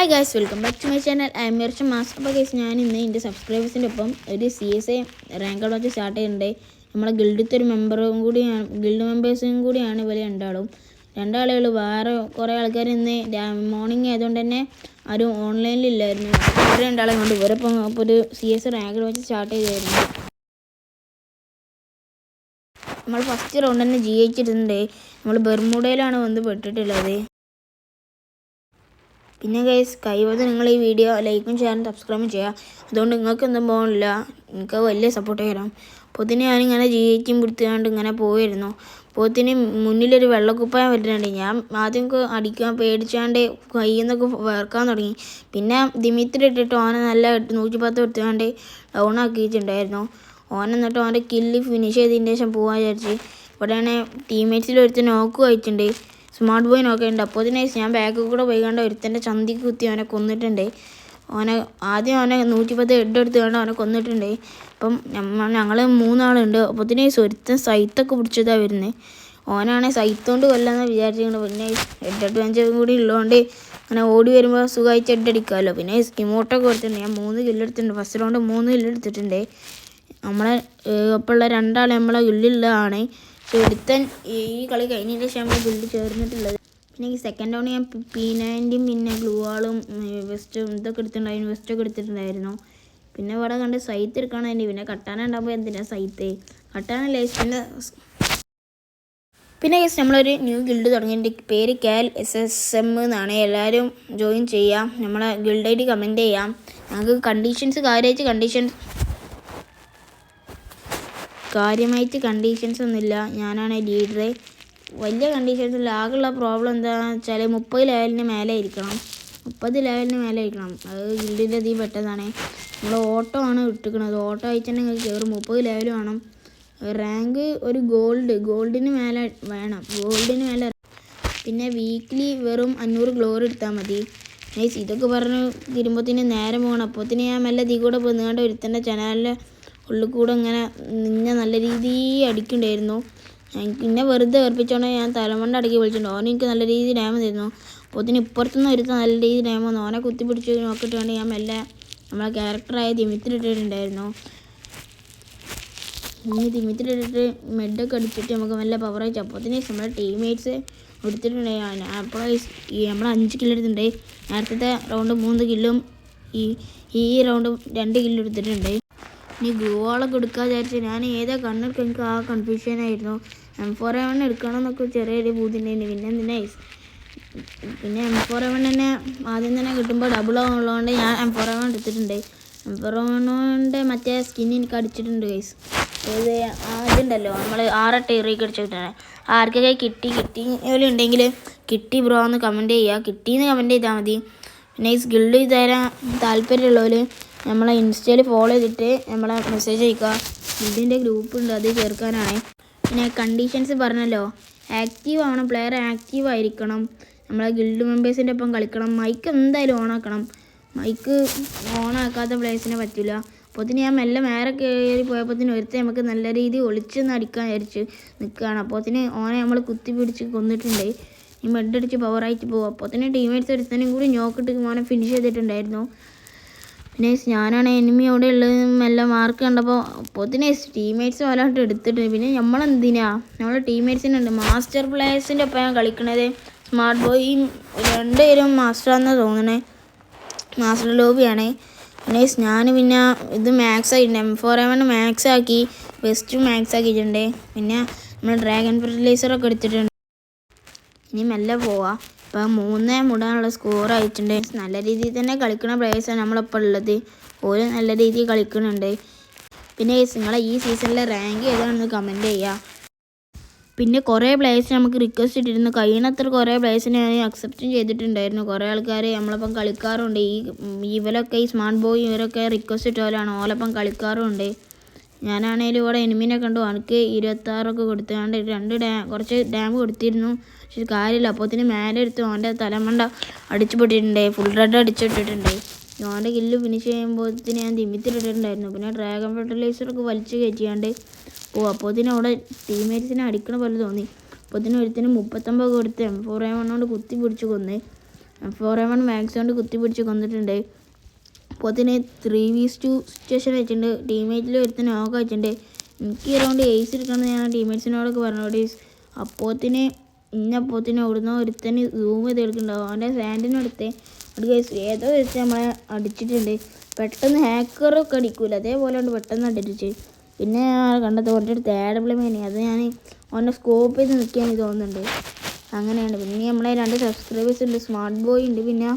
Hi guys, welcome back to my channel. I am യർഷം master. അപ്പോൾ guys, ഞാൻ ഇന്ന് എൻ്റെ സബ്സ്ക്രൈബേഴ്സിൻ്റെ ഒപ്പം ഒരു CSA റാങ്ക് വാച്ച് സ്റ്റാർട്ട് ചെയ്യുന്നുണ്ട്. നമ്മളെ ഗിൽഡിലത്തെ ഒരു മെമ്പറും കൂടിയാണ്, ഗിൽഡ് മെമ്പേഴ്സും കൂടിയാണ് ഇവർ രണ്ടാളുകൾ. വേറെ കുറേ ആൾക്കാർ ഇന്ന് മോർണിംഗ് ആയതുകൊണ്ട് തന്നെ ആരും ഓൺലൈനിലില്ലായിരുന്നു. ഇവർ രണ്ടാളെ കൊണ്ട് ഇവരിപ്പം അപ്പോൾ ഒരു CSA റാങ്ക് വാച്ച് സ്റ്റാർട്ട് ചെയ്തായിരുന്നു. നമ്മൾ ഫസ്റ്റ് റൗണ്ട് തന്നെ ജയിച്ചിട്ടുണ്ട്. നമ്മൾ ബെർമുഡയിലാണ് വന്ന് പെട്ടിട്ടുള്ളത്. പിന്നെ ഗൈസ്, കഴിവതും നിങ്ങൾ ഈ വീഡിയോ ലൈക്കും ഷെയറും സബ്സ്ക്രൈബും ചെയ്യുക. അതുകൊണ്ട് നിങ്ങൾക്ക് ഒന്നും പോകണില്ല, നിങ്ങൾക്ക് വലിയ സപ്പോർട്ട് തരാം. പോത്തിന് ഞാനിങ്ങനെ ജയിച്ചും പിടിച്ചുകൊണ്ട് ഇങ്ങനെ പോയിരുന്നു. പോത്തിന് മുന്നിലൊരു വെള്ളക്കുപ്പായം വരുന്നുണ്ട്. ഞാൻ ആദ്യം അടിക്കാൻ പേടിച്ചാണ്ട് കയ്യിൽ നിന്നൊക്കെ വേർക്കാൻ തുടങ്ങി. പിന്നെ ദിമിത്രി ഇട്ടിട്ട് ഓനെ നല്ല 110 എടുത്തുകൊണ്ട് ഡൗൺ ആക്കിയിട്ടുണ്ടായിരുന്നു. എന്നിട്ട് ഓൻ്റെ കില്ല് ഫിനിഷ് ചെയ്തതിന് ശേഷം പോകാൻ വിചാരിച്ച്. ഇവിടെയാണ് ടീംമേറ്റ്സിൽ ഒരുത്തൻ നോക്ക് കഴിച്ചിട്ടുണ്ട്, സ്മാർട്ട് ബോയ് നോക്കുന്നുണ്ട്. അപ്പോൾ തന്നെ ഞാൻ ബാക്കിൽ കൂടെ പോയി കണ്ട ഒരുത്തൻ്റെ ചന്തിക്ക് കുത്തി അവനെ കൊന്നിട്ടുണ്ട്. ആദ്യം 110 ഹെഡ് എടുത്തുകൊണ്ട് അവനെ കൊന്നിട്ടുണ്ട്. അപ്പം ഞങ്ങൾ 3 ആളുണ്ട്. അപ്പോൾ തന്നെ ഒരുത്തൻ സൈത്തൊക്കെ പിടിച്ചതാണ് വരുന്നത്. ഓനാണെങ്കിൽ സൈത്തോണ്ട് കൊല്ലാന്ന് വിചാരിച്ചിട്ടുണ്ട്. പിന്നെ ഹെഡ് അഡ്വാൻസ് കൂടി ഉള്ളതുകൊണ്ട് അങ്ങനെ ഓടി വരുമ്പോൾ സുഖമായിട്ട് ഹെഡ് അടിക്കാമല്ലോ. പിന്നെ ഇമോട്ടൊക്കെ കൊടുത്തിട്ടുണ്ട്. ഞാൻ 3 കില്ലെടുത്തിട്ടുണ്ട്. First round 3 കില്ലെടുത്തിട്ടുണ്ട്. നമ്മളെ ഒപ്പമുള്ള 2 ആൾ നമ്മളെ ഗില്ലുള്ളതാണ്. ഒരുത്തൻ ഈ കളി കഴിഞ്ഞതിന് ശേഷം നമ്മൾ ഗിൽഡ് ചേർന്നിട്ടുള്ളത്. പിന്നെ ഈ സെക്കൻഡ് റൗണ്ട് ഞാൻ P90 പിന്നെ ഗ്ലൂവാളും വെസ്റ്റും ഇതൊക്കെ എടുത്തിട്ടുണ്ടായിരുന്നു. വെസ്റ്റൊക്കെ എടുത്തിട്ടുണ്ടായിരുന്നു. പിന്നെ ഇവിടെ കണ്ട് സൈത്ത് എടുക്കാനുണ്ട്. പിന്നെ കട്ടാന ഉണ്ടാകുമ്പോൾ എന്തിനാ സൈത്ത് കട്ടാന ലേസിൻ്റെ. പിന്നെ ഗൈസ്, നമ്മളൊരു ന്യൂ ഗിൽഡ് തുടങ്ങി. എൻ്റെ പേര് കാൽ SSM എന്നാണ്. എല്ലാവരും ജോയിൻ ചെയ്യാം. നമ്മളെ ഗിൽഡ് ID കമൻറ്റ് ചെയ്യാം. ഞങ്ങൾക്ക് കാര്യമായിട്ട് കണ്ടീഷൻസ് ഒന്നുമില്ല. ഞാനാണ് ലീഡർ. വലിയ കണ്ടീഷൻസ് ഇല്ല. ആകെയുള്ള പ്രോബ്ലം എന്താണെന്ന് വെച്ചാൽ 30 ലെവലിന് മേലെ ഇരിക്കണം. 30 ലെവലിന് മേലെ ഇരിക്കണം. അത് ഗിൽഡിൻ്റെ അധികം പെട്ടതാണ്. നമ്മൾ ഓട്ടോ ആണ് ഇട്ടിരിക്കുന്നത്. ഓട്ടോ അയച്ചു തന്നെ നിങ്ങൾക്ക് കയറും. 30 ലെവൽ വേണം. റാങ്ക് ഒരു ഗോൾഡിന് മേലെ വേണം. പിന്നെ വീക്ക്ലി വെറും 500 ഗ്ലോറി എടുത്താൽ മതി. നൈസ്. ഇതൊക്കെ പറഞ്ഞ് തിരുമ്പത്തിന് നേരം പോകണം. അപ്പോഴത്തേന് ഞാൻ മെല്ലെ തീ കൂടെ പോയിങ്ങാണ്ട് ഒരുത്തൻ്റെ ചാനലിൻ്റെ ഉള്ളിൽ കൂടെ ഇങ്ങനെ നല്ല രീതിയിൽ അടിക്കണ്ടായിരുന്നു. പിന്നെ വെറുതെ ഏർപ്പിച്ചോണ്ട് ഞാൻ തലമണ്ട അടക്കി വിളിച്ചിട്ടുണ്ട്. ഓനെ എനിക്ക് നല്ല രീതിയിൽ ഡാമ തരുന്നു. അപ്പോൾ അതിന് ഇപ്പുറത്തുനിന്ന് ഒരുത്ത നല്ല രീതിയിൽ ഡാമ വന്നു. ഓനെ കുത്തിപ്പിടിച്ച് നോക്കിയിട്ടാണ് ഞാൻ മെല്ലെ നമ്മളെ ക്യാരക്ടറായ ദിമിത്രി ഇട്ടിട്ടുണ്ടായിരുന്നു. ദിമിത്രി ഇട്ടിട്ട് മെഡൊക്കെ അടിച്ചിട്ട് നമുക്ക് നല്ല പവർ അയച്ചു. അപ്പോൾ അതിന് നമ്മളെ ടീംമേറ്റ്സ് എടുത്തിട്ടുണ്ടായി. അപ്പോൾ നമ്മൾ 5 കില്ല് എടുത്തിട്ടുണ്ട്. നേരത്തെ റൗണ്ട് 3 കില്ലും ഈ റൗണ്ട് 2 കില്ലും എടുത്തിട്ടുണ്ട്. ഇനി ഗ്ലൂവാളൊക്കെ എടുക്കാൻ വിചാരിച്ചു. ഞാൻ ഏതാ കണ്ണെടുക്കുക, എനിക്ക് ആ കൺഫ്യൂഷനായിരുന്നു. M4A1 എടുക്കണം എന്നൊക്കെ ചെറിയൊരു ബുദ്ധിമുട്ടുണ്ട്. പിന്നെ M4A1 തന്നെ ആദ്യം തന്നെ കിട്ടുമ്പോൾ ഡബിൾ ആവുള്ളതുകൊണ്ട് ഞാൻ M4A1 എടുത്തിട്ടുണ്ട്. M4A1 മറ്റേ സ്കിൻ എനിക്ക് അടിച്ചിട്ടുണ്ട് ഗൈസ്. ഇത് ആദ്യമുണ്ടല്ലോ നമ്മൾ 6 റീക്ക് അടിച്ചിട്ടുണ്ട്. ആർക്കൊക്കെ കിട്ടിയുണ്ടെങ്കിൽ കിട്ടി ബ്രോ എന്ന് കമൻറ്റ് ചെയ്യുക. കിട്ടിയെന്ന് കമൻറ്റ് ചെയ്താൽ മതി. പിന്നെ ഈ ഗിൽഡ് തരാൻ താല്പര്യമുള്ളവർ നമ്മളെ ഇൻസ്റ്റയിൽ ഫോളോ ചെയ്തിട്ട് നമ്മളെ മെസ്സേജ് അയക്കുക. ഗിൽഡിൻ്റെ ഗ്രൂപ്പ് ഉണ്ട്, അത് ചേർക്കാനാണ്. പിന്നെ കണ്ടീഷൻസ് പറഞ്ഞല്ലോ, ആക്റ്റീവ് ആവണം. പ്ലെയർ ആക്റ്റീവ് ആയിരിക്കണം. നമ്മളെ ഗിൽഡ് മെമ്പേഴ്സിൻ്റെ ഒപ്പം കളിക്കണം. മൈക്ക് എന്തായാലും ഓണാക്കണം. മൈക്ക് ഓണാക്കാത്ത പ്ലേയേഴ്സിനെ പറ്റില്ല. അപ്പോൾ ഞാൻ മെല്ലെ മേലെ കയറി പോയപ്പോൾ ഒരുത്തേ നമുക്ക് നല്ല രീതിയിൽ ഒളിച്ചൊന്ന് അടിക്കാൻ വിചാരിച്ച് നിൽക്കുകയാണ്. അപ്പോൾ ഓനെ നമ്മൾ കുത്തി പിടിച്ച് കൊന്നിട്ടുണ്ട്. ഈ മെഡടിച്ച് പവറായിട്ട് പോകും. അപ്പോൾ ടീമേറ്റ്സ് ഒരുത്തനും കൂടി നോക്കിട്ട് മോനെ ഫിനിഷ് ചെയ്തിട്ടുണ്ടായിരുന്നു. പിന്നെ ഞാനാണ് എനിമി അവിടെ ഉള്ളത് എല്ലാം മാർക്ക് കണ്ടപ്പോൾ ടീംമേറ്റ്സ് വല്ലാണ്ട് എടുത്തിട്ടുണ്ട്. പിന്നെ നമ്മളെ ടീംമേറ്റ്സിനുണ്ട് മാസ്റ്റർ പ്ലേയേഴ്സിൻ്റെ ഒപ്പം ഞാൻ കളിക്കണത്. സ്മാർട്ട് ബോയും 2 പേരും മാസ്റ്ററാണെന്ന് തോന്നണേ. മാസ്റ്റർ ലോബിയാണ്. പിന്നെ ഇത് മാക്സ് ആയിട്ടുണ്ട്. M4A1 മാക്സ് ആക്കി, വെസ്റ്റും മാക്സ് ആക്കിയിട്ടുണ്ട്. പിന്നെ നമ്മൾ ഡ്രാഗൺ ഫെർട്ടിലൈസറൊക്കെ എടുത്തിട്ടുണ്ട്. ഇനി മെല്ലെ പോവാം. ഇപ്പം 3 മുടാനുള്ള സ്കോർ ആയിട്ടുണ്ട്. നല്ല രീതിയിൽ തന്നെ കളിക്കുന്ന പ്ലേയേഴ്സാണ് നമ്മളൊപ്പം ഉള്ളത്. ഓരോ നല്ല രീതിയിൽ കളിക്കുന്നുണ്ട്. പിന്നെ നിങ്ങളെ ഈ സീസണിലെ റാങ്ക് ഏതാണെന്ന് കമൻറ്റ് ചെയ്യുക. പിന്നെ കുറേ പ്ലേയേഴ്സ് നമുക്ക് റിക്വസ്റ്റ് ഇട്ടിരുന്നു. കഴിയുന്നത്ര കുറേ പ്ലേയേഴ്സിനെ ഞാൻ അക്സെപ്റ്റും ചെയ്തിട്ടുണ്ടായിരുന്നു. കുറേ ആൾക്കാർ നമ്മളൊപ്പം കളിക്കാറുണ്ട്. ഇവരൊക്കെ ഈ സ്മാർട്ട് ബോയ് ഇവരൊക്കെ റിക്വസ്റ്റ് ഇട്ടവരാണ്. ഓലപ്പം കളിക്കാറുണ്ട്. ഞാനാണെങ്കിലും ഇവിടെ എനിമിനെ കണ്ടു. എനിക്ക് 26 കൊടുത്തുകൊണ്ട് കുറച്ച് ഡാം കൊടുത്തിരുന്നു. പക്ഷെ കാര്യമില്ല. അപ്പോൾ മേലെ എടുത്ത് ഓൻ്റെ തലമണ്ട അടിച്ചു പൊട്ടിയിട്ടുണ്ട്. ഫുൾ റെഡ് അടിച്ചിട്ടിട്ടുണ്ട്. ഓൻ്റെ കില്ല് ഫിനിഷ് ചെയ്യുമ്പോൾ ഞാൻ ദിമിത്തിലിട്ടിട്ടുണ്ടായിരുന്നു. പിന്നെ ഡ്രാഗൺ ഫെർട്ടിലൈസറൊക്കെ വലിച്ചു കയറ്റിയാണ്ട് അപ്പോൾ അവിടെ ടീംമേറ്റ്സിനെ അടിക്കണ പോലെ തോന്നി. അപ്പോൾ ഒരുത്തിന് 39 കൊടുത്ത് M4A1 കൊണ്ട് കുത്തി പിടിച്ച് കൊന്ന്. 4-1 മാക്സ് കൊണ്ട് കുത്തി പിടിച്ച് കൊന്നിട്ടുണ്ട്. അപ്പോൾ തന്നെ 3v2 സിറ്റുവേഷൻ വെച്ചിട്ടുണ്ട്. ടീമേറ്റിൽ ഒരുത്തിന് നോക്ക് വെച്ചിട്ടുണ്ട്. എനിക്ക് ഈ റൗണ്ട് ഏസ് എടുക്കണമെന്ന് ഞാൻ ടീമേറ്റ്സിനോടൊക്കെ പറഞ്ഞോടി. അപ്പോത്തിന് അവിടുന്ന് ഒരുത്തന് സൂം ചെയ്ത് എടുക്കുന്നുണ്ടാവും. അവൻ്റെ സാൻഡിനടുത്ത് ഏതോ ഒരുത്തൻ നമ്മളെ അടിച്ചിട്ടുണ്ട്. പെട്ടെന്ന് ഹാക്കറൊക്കെ അടിക്കൂല, അതേപോലെ കൊണ്ട് പെട്ടെന്ന് അടിച്ച്. പിന്നെ കണ്ടത് ഓൻ്റെ അടുത്ത് AWM അത് ഞാൻ ഓൻ്റെ സ്കോപ്പ് ചെയ്ത് നിൽക്കാൻ തോന്നുന്നുണ്ട്. അങ്ങനെയാണ്. പിന്നെ നമ്മളെ 2 സബ്സ്ക്രൈബേഴ്സ് ഉണ്ട്, സ്മാർട്ട് ബോയ് ഉണ്ട്, പിന്നെ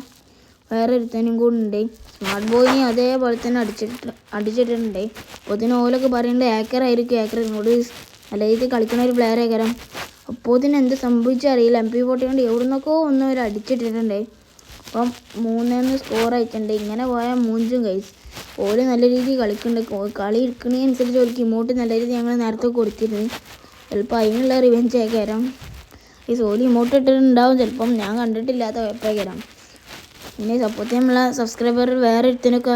വേറെ ഒരുത്തനും കൂടെ ഉണ്ട്. സ്മാർട്ട് ബോയിനെ അതേപോലെ തന്നെ അടിച്ചിട്ടുണ്ട്. അപ്പോൾ ഇതിന് ഓലൊക്കെ പറയുന്നുണ്ട് ഹാക്കർ ഇങ്ങോട്ട് നല്ല രീതിയിൽ കളിക്കുന്ന ഒരു പ്ലെയർ ആക്കരം. അപ്പോൾ ഇതിന് എന്ത് സംഭവിച്ചറിയില്ല. MP40 കൊണ്ട് എവിടെ നിന്നൊക്കെ അവർ അടിച്ചിട്ടിട്ടുണ്ട്. അപ്പം 3-1 സ്കോർ ആയിട്ടുണ്ട്. ഇങ്ങനെ പോയാൽ മൂഞ്ചും ഗൈസ്. ഓല് നല്ല രീതിയിൽ കളിക്കുന്നുണ്ട്. കളി എടുക്കുന്നതിനനുസരിച്ച് ഓർക്ക് ഇമോട്ട് നല്ല രീതിയിൽ ഞങ്ങൾ നേരത്തെ കൊടുത്തിരുന്നു. ചിലപ്പോൾ അതിനുള്ള റിവെഞ്ച് ആയിക്കരാം. ഈ ഓല് ഇമോട്ട് ഇട്ടിട്ടുണ്ടാവും, ചിലപ്പം ഞാൻ കണ്ടിട്ടില്ലാത്ത കുഴപ്പമായിക്കരാം. പിന്നെ സപ്പോർട്ട് നമ്മളെ സബ്സ്ക്രൈബർ വേറെ ഒരുത്തിനൊക്കെ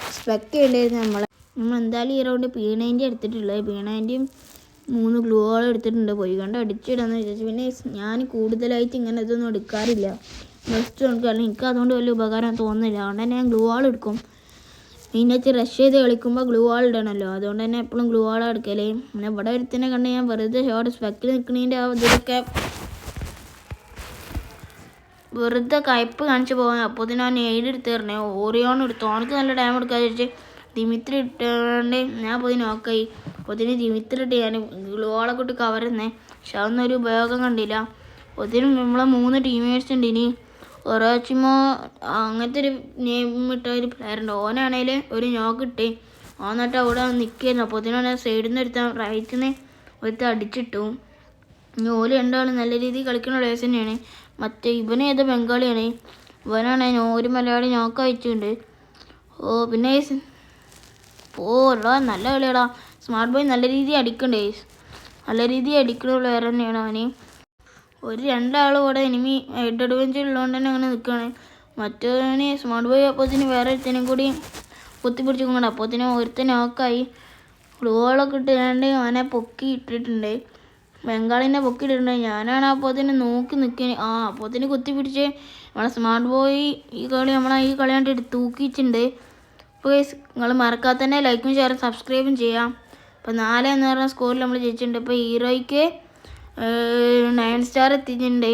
എക്സ്പെക്ട് ചെയ്യേണ്ടായിരുന്നു. നമ്മൾ എന്തായാലും ഈ റൗണ്ട് P90 എടുത്തിട്ടുള്ളത്. P90യും 3 ഗ്ലൂ വാൾ എടുത്തിട്ടുണ്ട്. പോയി കണ്ട് അടിച്ചിടാന്ന് വിചാരിച്ചു. പിന്നെ ഞാൻ കൂടുതലായിട്ട് ഇങ്ങനെ ഇതൊന്നും എടുക്കാറില്ല, ജസ്റ്റ് എടുക്കാറില്ല. എനിക്ക് അതുകൊണ്ട് വലിയ ഉപകാരം തോന്നുന്നില്ല. അതുകൊണ്ട് തന്നെ ഞാൻ ഗ്ലൂ വാൾ എടുക്കും. ഇതിനകത്ത് റഷ് ചെയ്ത് കളിക്കുമ്പോൾ ഗ്ലൂ വാൾ ഇടണമല്ലോ, അതുകൊണ്ട് തന്നെ എപ്പോഴും ഗ്ലൂ വാളാണ് എടുക്കല്. പിന്നെ ഇവിടെ ഒരുത്തിനെ കണ്ട് ഞാൻ വെറുതെ ഷോർട്ട് സ്പെക്കിൽ നിൽക്കുന്നതിൻ്റെ ഇതിലൊക്കെ വെറുതെ കയ്പ്പ് കാണിച്ച് പോകാൻ. അപ്പോൾ തന്നെ ഞാൻ 7 എടുത്ത് തരണേ. ഓറിയോൺ എടുത്തു, അവനക്ക് നല്ല ടൈം എടുക്കാൻ വെച്ച് ദിമിത്രി ഇട്ടുകൊണ്ട് ഞാൻ പോയി നോക്കായി. അപ്പോൾ ഇതിന് ദിമിത്രി ഇട്ട് ഞാൻ ഗ്ലോളൊക്കെ ഇട്ട് കവറുന്നേ. പക്ഷെ അതൊന്നും ഒരു ഉപയോഗം കണ്ടില്ല. അപ്പോൾ ഇതിനും നമ്മളെ 3 ടീമേഴ്സ് ഉണ്ട്. ഇനി ഒറാച്ചിമോ അങ്ങനത്തെ ഒരു നെയിം ഇട്ട ഒരു പ്ലെയർ ഉണ്ട്. ഓനാണെങ്കിൽ ഒരു നോക്ക് ഇട്ട് എന്നിട്ട് അവിടെ നിൽക്കുന്നു. അപ്പോൾ ഇതിനാണ് സൈഡിൽ നിന്ന് ഒരുത്താൻ റൈറ്റിൽ നിന്ന് ഒരുത്ത അടിച്ചിട്ടു. ഇനി ഓല് രണ്ടാളും നല്ല രീതിയിൽ കളിക്കുന്ന പ്ലേയേഴ്സ് തന്നെയാണ്. മറ്റേ ഇവന് ഏതോ ബംഗാളിയാണ്, ഇവനാണ് ഒരു മലയാളി നോക്ക് അയച്ചിട്ടുണ്ട്. പിന്നെ നല്ല കളിയാടാ. സ്മാർട്ട് ബോയ് നല്ല രീതിയിൽ അടിക്കണ്ടേ, നല്ല രീതിയിൽ അടിക്കുന്ന പ്ലെയർ തന്നെയാണ് അവന്. ഒരു 2 ആൾ കൂടെ എനിമി ഹെഡ് അഡ്വഞ്ചർ ഉള്ളതുകൊണ്ട് തന്നെ അങ്ങനെ നിൽക്കുകയാണ്. മറ്റവന് സ്മാർട്ട് ബോയ് അപ്പോഴത്തേന് വേറെ ഒരുത്തനും കൂടി കുത്തിപ്പിടിച്ച് കൊണ്ടുണ്ട്. അപ്പോഴത്തേന് ഒരുത്തൻ നോക്കായി. ഗ്ലൂകളൊക്കെ ഇട്ടുകൊണ്ട് അവനെ പൊക്കി ഇട്ടിട്ടുണ്ട്, ബംഗാളിനെ പൊക്കി ഇട്ടിട്ടുണ്ട്. ഞാനാണ് അപ്പോഴത്തേന് നോക്കി നിൽക്കാൻ. അപ്പോഴത്തേന് കുത്തിപ്പിടിച്ച് നമ്മളെ സ്മാർട്ട് ബോയ് ഈ കളി കണ്ടിട്ട് തൂക്കിയിട്ടുണ്ട്. അപ്പോൾ നിങ്ങൾ മറക്കാതെ തന്നെ ലൈക്കും ഷെയറും സബ്സ്ക്രൈബും ചെയ്യാം. അപ്പോൾ 4 എന്ന് പറഞ്ഞ സ്കോറിൽ നമ്മൾ ജയിച്ചിട്ടുണ്ട്. ഇപ്പോൾ ഹീറോയ്ക്ക് 9 സ്റ്റാർ എത്തിയിട്ടുണ്ട്.